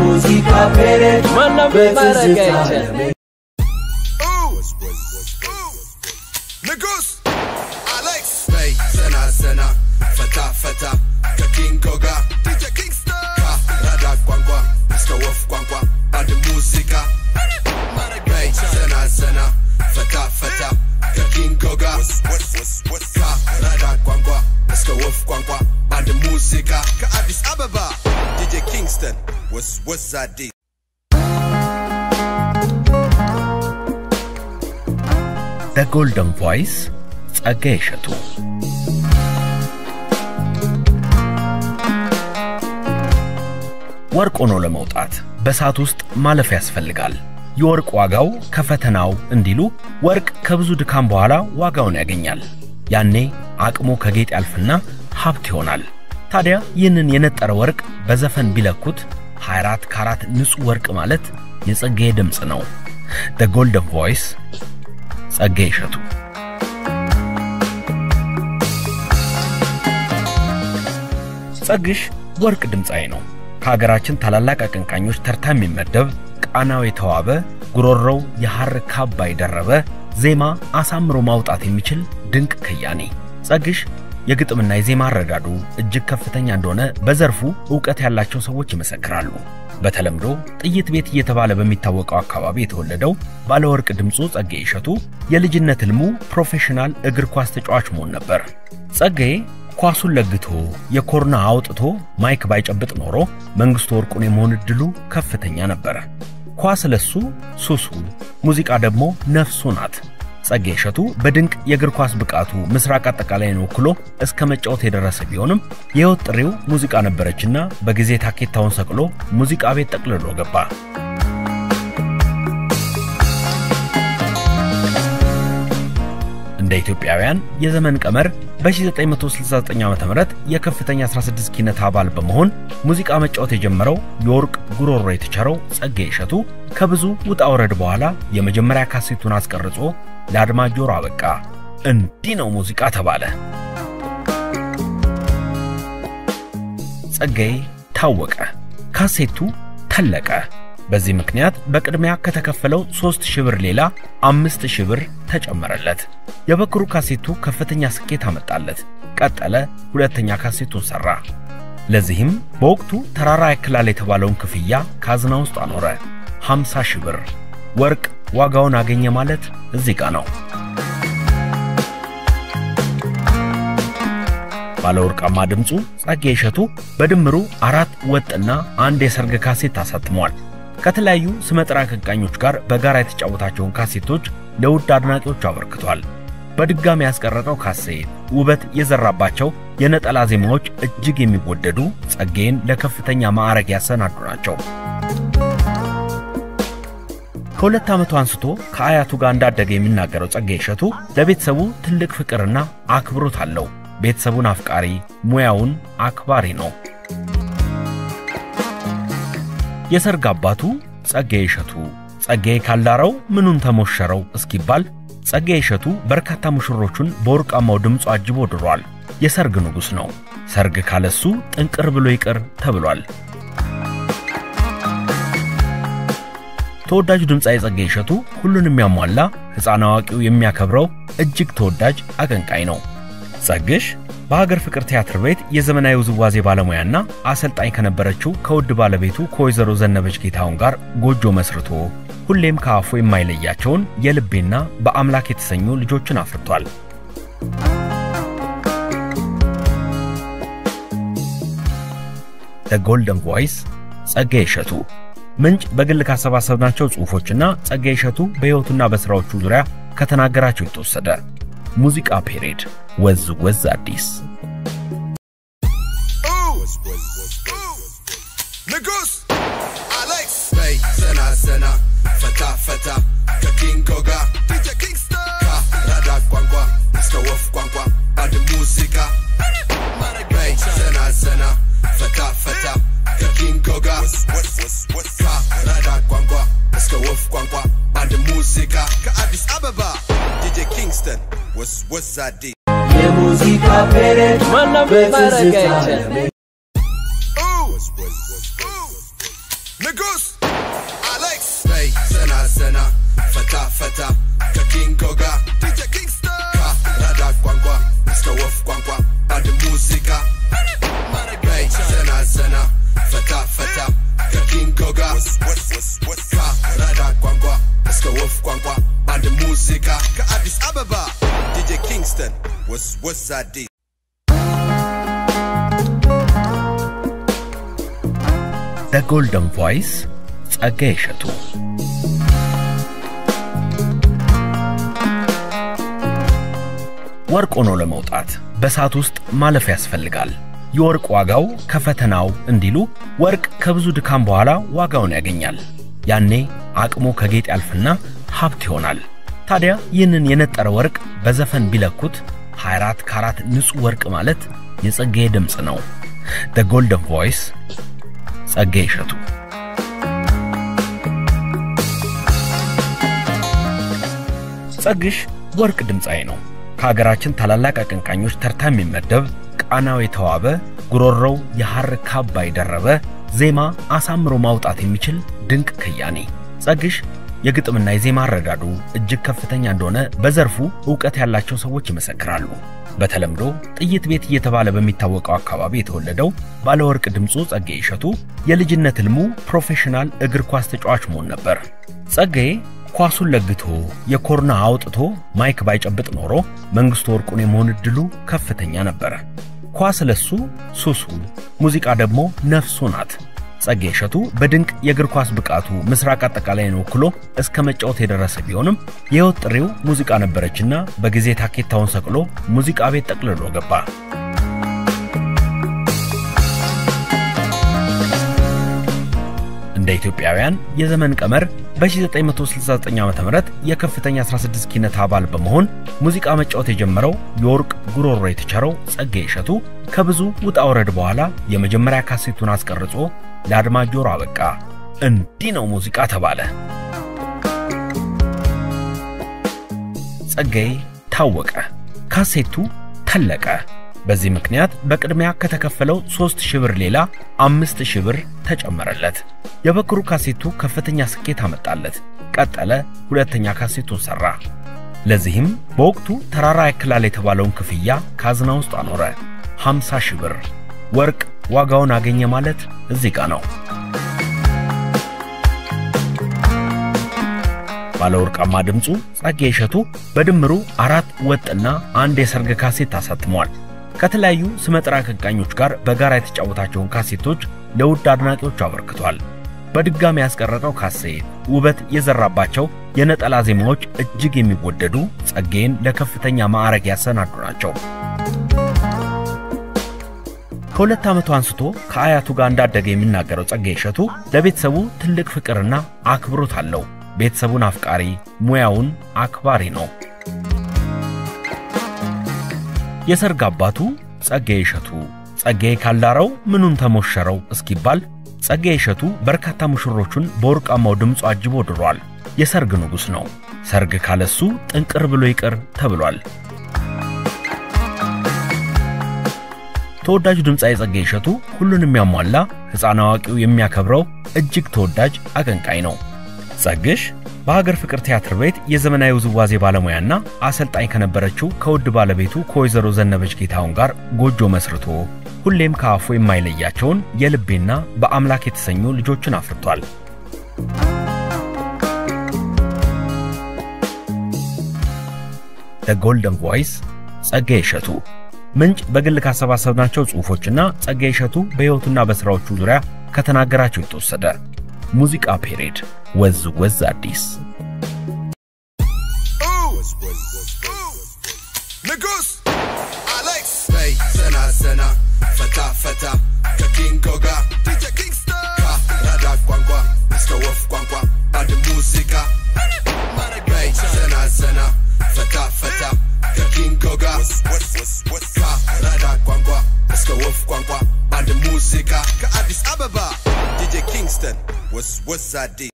የሙዚቃ ፔሬድ በትዝታ ንጉስ አሌክስ በይ ዘና ዘና ፈታ ፈታ ከኪንጎ ጋር ዲጄ ኪንግስተን ከራዳ ቋንቋ እስከ ወፍ ቋንቋ ባድ ሙዚቃ በይ ዘና ዘና ፈታ ፈታ ከኪንጎ ጋር ከራዳ ቋንቋ እስከ ወፍ ቋንቋ ባድ ሙዚቃ ከአዲስ አበባ ዲጄ ኪንግስተን ወስ አዲስ The Golden Voice ጸጋዬ እሸቱ ወርቅ ሆኖ ለመውጣት በሳት ውስጥ ማለፍ ያስፈልጋል የወርቅ ዋጋው ከፈተናው እንዲሉ ወርቅ ከብዙ ድካም በኋላ ዋጋውን ያገኛል ያኔ አቅሙ ከጌጥ ያልፍና ሀብት ይሆናል ታዲያ ይህንን የነጠረ ወርቅ በዘፈን ቢለኩት 24 ካራት ንጹህ ወርቅ ማለት የጸጋዬ ድምጽ ነው The Golden Voice ጸጋዬ እሸቱ ጸግሽ ወርቅ ድምጻይ ነው ከሀገራችን ታላላቅ አቀንቃኞች ተርታ የሚመደብ ቃናው የተዋበ ጉሮሮው የሐር ካባ ይደረበ ዜማ አሳምሮ ማውጣት የሚችል ድንቅ ከያኒ ጸግሽ የግጥምና የዜማ አረዳዱ እጅግ ከፍተኛ እንደሆነ በዘርፉ ዕውቀት ያላቸው ሰዎች ይመሰክራሉ በተለምዶ ጥይት ቤት እየተባለ በሚታወቀው አካባቢ የተወለደው ባለወርቅ ድምጹ ጸጋዬ እሸቱ የልጅነት ህልሙ ፕሮፌሽናል እግር ኳስ ተጫዋች መሆን ነበር ጸጋዬ ኳሱን ለግቶ የኮርና አውጥቶ ማይክ ባይጨብጥ ኖሮ መንግስቱ ወርቁን የመሆን እድሉ ከፍተኛ ነበር ኳስ ለሱ ሱሱ ሙዚቃ ደግሞ ነፍሱ ናት ጸጋዬ እሸቱ በድንቅ የእግር ኳስ ብቃቱ ምስራቅ አጠቃላይን ወክሎ እስከ መጫወት የደረሰ ቢሆንም የህይወት ጥሪው ሙዚቃ ነበረችና በጊዜ ታኬታውን ሰቅሎ ሙዚቃ ቤት ጠቅልሎ ገባ እንደ ኢትዮጵያውያን የዘመን ቀመር በ1969 ዓ.ም የከፍተኛ 16 ኪነት አባል በመሆን ሙዚቃ መጫወት የጀመረው የወርቅ ጉሮሮ የተቸረው ጸጋዬ እሸቱ ከብዙ ውጣ ወረድ በኋላ የመጀመሪያ ካሴቱን አስቀርጾ ለአድማጭ ጆሮ አበቃ እንዲህ ነው ሙዚቃ ተባለ ጸጋዬ ታወቀ ካሴቱ ተለቀ በዚህ ምክንያት በቅድሚያ ከተከፈለው 3000 ብር ሌላ 5000 ብር ተጨመረለት የበክሩ ካሴቱ ከፍተኛ ስኬት አመጣለት ቀጠለ ሁለተኛ ካሴቱን ሰራ ለዚህም በወቅቱ ተራራ ያክላል የተባለውን ክፍያ ካዝና ውስጥ አኖረ 50000 ብር ወርቅ ዋጋውን አገኘ ማለት እዚህ ጋር ነው ባለወርቃማ ድምጹ ጸጋዬ እሸቱ በድምሩ 4 ወጥና 1 የሰርግ ካሴት አሳትሟል ከተለያዩ ስመጥር አቀንቃኞች ጋር በጋራ የተጫወታቸውን ካሴቶች ለውድ አድናቂዎች አበርክቷል በድጋሚ ያስቀረጠው ካሴት ውበት የዘራባቸው የነጠላ ዜማዎች እጅግ የሚወደዱ ጸጋዬን ለከፍተኛ ማዕረግ ያሰናዱ ናቸው ከሁለት ዓመቱ አንስቶ ከአያቱ ጋር እንዳደገ የሚናገረው ጸጋዬ እሸቱ ለቤተሰቡ ትልቅ ፍቅርና አክብሮት አለው ቤተሰቡን አፍቃሪ ሙያውን አክባሪ ነው የሰርግ አባቱ ጸጋዬ እሸቱ ጸጋዬ ካልዳረው ምኑን ተሞሸረው እስኪባል ጸጋዬ እሸቱ በርካታ ሙሽሮቹን በወርቃማው ድምጹ አጅቦ ድሯል የሰርግ ንጉስ ነው ሰርግ ካለሱ ጥንቅር ብሎ ይቅር ተብሏል ተወዳጁ ድምጻዊ ጸጋዬ እሸቱ ሁሉንም ያሟላ ሕፃን አዋቂው የሚያከብረው እጅግ ተወዳጅ አቀንቃኝ ነው ጸግሽ በሀገር ፍቅር ቲያትር ቤት የዘመናዊ ውዝዋዜ ባለሙያና አሰልጣኝ ከነበረችው ከውድ ባለቤቱ ከወይዘሮ ዘነበች ጌታውን ጋር ጎጆ መስርቶ ሁሌም ከአፉ የማይለያቸውን የልቤና በአምላክ የተሰኙ ልጆችን አፍርቷል The Golden Voice ጸጋዬ እሸቱ ምንጭ በግል ካሰባሰብናቸው ጽሑፎችና ጸጋዬ እሸቱ በሕይወቱና በሥራዎቹ ዙሪያ ከተናገራቸው የተወሰደ ሙዚቃ ፔሬድ ወዝ አዲስ ንጉስ አሌክስ በይ ዘና ዘና ፈታ ፈታ ከኪንጎ ጋር ዲጄ ኪንግስተን ከራዳ ቋንቋ እስከ ወፍ ቋንቋ ባድ ሙዚቃ በይ ዘና ዘና ፈታ ፈታ ከኪንጎ ጋር ከራዳ ቋንቋ እስከ ወፍ ቋንቋ ባድ ሙዚቃ ከአዲስ አበባ ዲጄ ኪንግስተን ወስ አዲስ የሙዚቃ ፔሬድ በትዝታ ንጉስ Alex Bay Sena Sena Fata Fata King Koga DJ Kingston Rada Kwangwa Mr. Wolf Kwangwa Bad Musica Bay Sena Sena Fata Fata King Koga Rada Kwangwa Mr. Wolf Kwangwa Bad Musica Addis Ababa DJ Kingston what's that deal The Golden Voice ጸጋዬ እሸቱ ወርቅ ሆኖ ለመውጣት በሳት ውስጥ ማለፍ ያስፈልጋል የወርቅ ዋጋው ከፈተናው እንዲሉ ወርቅ ከብዙ ድካም በኋላ ዋጋውን ያገኛል ያኔ አቅሙ ከጌጥ ያልፍና ሀብት ይሆናል ታዲያ ይህንን የነጠረ ወርቅ በዘፈን ቢለኩት 24 ካራት ንጹህ ወርቅ ማለት የጸጋዬ ድምጽ ነው The Golden Voice ጸጋዬ እሸቱ ጸግሽ ወርቅ ድምጻይ ነው ከሀገራችን ታላላቅ አቀንቃኞች ተርታ የሚመደብ ቃናው የተዋበ ጉሮሮው የሐር ካባ ይደረበ ዜማ አሳምሮ ማውጣት የሚችል ድንቅ ከያኒ ጸግሽ የግጥምና የዜማ አረዳዱ እጅግ ከፍተኛ እንደሆነ በዘርፉ ዕውቀት ያላቸው ሰዎች ይመሰክራሉ በተለምዶ ጥይት ቤት እየተባለ በሚታወቀው አካባቢ የተወለደው ባለወርቅ ድምጹ ጸጋዬ እሸቱ የልጅነት ህልሙ ፕሮፌሽናል እግር ኳስ ተጫዋች መሆን ነበር ጸጋዬ ኳሱን ለግቶ የኮርና አውጥቶ ማይክ ባይጨብጥ ኖሮ መንግስቱ ወርቁን የመሆን እድሉ ከፍተኛ ነበር ኳስ ለሱ ሱሱ ሙዚቃ ደግሞ ነፍሱ ናት ጸጋዬ እሸቱ በድንቅ የእግር ኳስ ብቃቱ ምስራቅ አጠቃላይን ወክሎ እስከ መጫወት የደረሰ ቢሆንም የህይወት ጥሪው ሙዚቃ ነበረችና በጊዜ ታኬታውን ሰቅሎ ሙዚቃ ቤት ጠቅልሎ ገባ እንደ ኢትዮጵያውያን የዘመን ቀመር በ1969 ዓ.ም የከፍተኛ 16 ኪነት አባል በመሆን ሙዚቃ መጫወት የጀመረው የወርቅ ጉሮሮ የተቸረው ጸጋዬ እሸቱ ከብዙ ውጣ ወረድ በኋላ የመጀመሪያ ካሴቱን አስቀርጾ ለአድማጭ ጆሮ አበቃ እንዲህ ነው ሙዚቃ ተባለ ጸጋዬ ታወቀ ካሴቱ ተለቀ በዚህ ምክንያት በቅድሚያ ከተከፈለው 3000 ብር ሌላ 5000 ብር ተጨመረለት የበክሩ ካሴቱ ከፍተኛ ስኬት አመጣለት ቀጠለ ሁለተኛ ካሴቱን ሰራ ለዚህም በወቅቱ ተራራ ያክላል የተባለውን ክፍያ ካዝና ውስጥ አኖረ 50000 ብር ወርቅ ዋጋውን አገኘ ማለት እዚህ ጋር ነው ባለወርቃማ ድምጹ ጸጋዬ እሸቱ በድምሩ 4 ወጥና 1 የሰርግ ካሴት አሳትሟል ከተለያዩ ስመጥር አቀንቃኞች ጋር በጋራ የተጫወታቸውን ካሴቶች ለውድ አድናቂዎች አበርክቷል በድጋሚ ያስቀረጠው ካሴት ውበት የዘራባቸው የነጠላ ዜማዎች እጅግ የሚወደዱ ጸጋዬን ለከፍተኛ ማዕረግ ያሰናዱ ናቸው ከሁለት ዓመቱ አንስቶ ከአያቱ ጋር እንዳደገ የሚናገረው ጸጋዬ እሸቱ ለቤተሰቡ ትልቅ ፍቅርና አክብሮት አለው ቤተሰቡን አፍቃሪ ሙያውን አክባሪ ነው የሰርግ አባቱ ጸጋዬ እሸቱ ጸጋዬ ካልዳረው ምኑን ተሞሸረው እስኪባል ጸጋዬ እሸቱ በርካታ ሙሽሮቹን በወርቃማው ድምጹ አጅቦ ድሯል የሰርግ ንጉስ ነው ሰርግ ካለሱ ጥንቅር ብሎ ይቀር ተብሏል ተወዳጁ ድምጻዊ ጸጋዬ እሸቱ ሁሉንም ያሟላ ህፃን አዋቂው የሚያከብረው እጅግ ተወዳጅ አቀንቃኝ ነው ጸግሽ በሀገር ፍቅር ቲያትር ቤት የዘመናዊ ውዝዋዜ ባለሙያና አሰልጣኝ ከነበረችው ከውድ ባለቤቱ ከወይዘሮ ዘነበች ጌታውን ጋር ጎጆ መስርቶ ሁሌም ከአፉ የማይለያቸውን የልቤና በአምላክ የተሰኙ ልጆችን አፍርቷል The Golden Voice ጸጋዬ እሸቱ ምንጭ በግል ካሰባሰብናቸው ጽሁፎችና ጸጋዬ እሸቱ በህይወቱና በስራዎቹ ዙሪያ ከተናገራቸው የተወሰደ ሙዚቃ ፔሬድ ወዝ አዲስ ንጉስ Alex Bay Sena Sena Fata Fata King Koga DJ Kingston Rada Kwangwa Mr. Wolf Kwangwa Bad Musica Bay Sena Sena Fata Fata King Koga Rada Kwangwa Mr. Wolf Kwangwa Bad Musica Addis Ababa DJ Kingston what's that deal